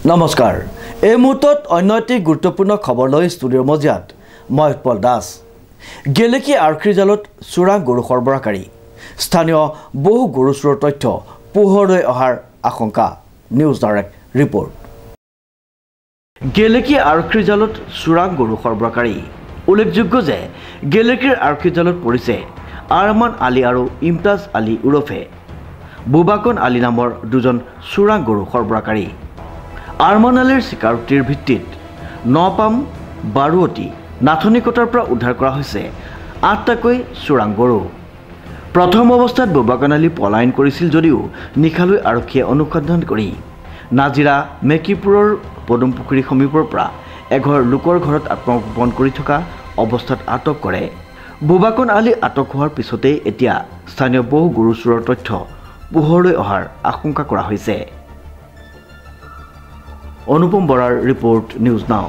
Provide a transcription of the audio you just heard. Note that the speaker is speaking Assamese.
নমস্কাৰ এই মুহূৰ্তত অন্য এটি গুৰুত্বপূৰ্ণ খবৰ লৈ ষ্টুডিঅ'ৰ মজিয়াত মই উৎপল দাস গেলেকী আৰক্ষীৰ জালত চোৰাং গৰু সৰবৰাহকাৰী স্থানীয় বহু গৰু চোৰৰ তথ্য পোহৰলৈ অহাৰ আশংকা নিউজ ডাইৰেক্ট ৰিপৰ্ট গেলেকী আৰক্ষীৰ জালত চোৰাং গৰু সৰবৰাহকাৰী উল্লেখযোগ্য যে গেলেকীৰ আৰক্ষীৰ জালত পৰিছে আৰমান আলী আৰু ইমতাজ আলী উৰফে বুবাকন আলী নামৰ দুজন চোৰাং গৰু সৰবৰাহকাৰী আৰমান আলীৰ স্বীকাৰোক্তিৰ ভিত্তিত নপাম বাৰুৱতী নাথনিকটাৰ পৰা উদ্ধাৰ কৰা হৈছে ৮টাকৈ চোৰাং গৰু প্ৰথম অৱস্থাত বুবাকন আলী পলায়ন কৰিছিল যদিও নিখালৈ আৰক্ষীয়ে অনুসন্ধান কৰি নাজিৰা মেকিপুৰৰ পদুমপুখুৰী সমীপৰ পৰা এঘৰ লোকৰ ঘৰত আত্মগোপন কৰি থকা অৱস্থাত আটক কৰে বুবাকন আলী আটক হোৱাৰ পিছতে এতিয়া স্থানীয় বহু গৰু চোৰৰ তথ্য পোহৰলৈ অহাৰ আশংকা কৰা হৈছে অনুপম বৰাৰ ৰিপৰ্ট নিউজ নাও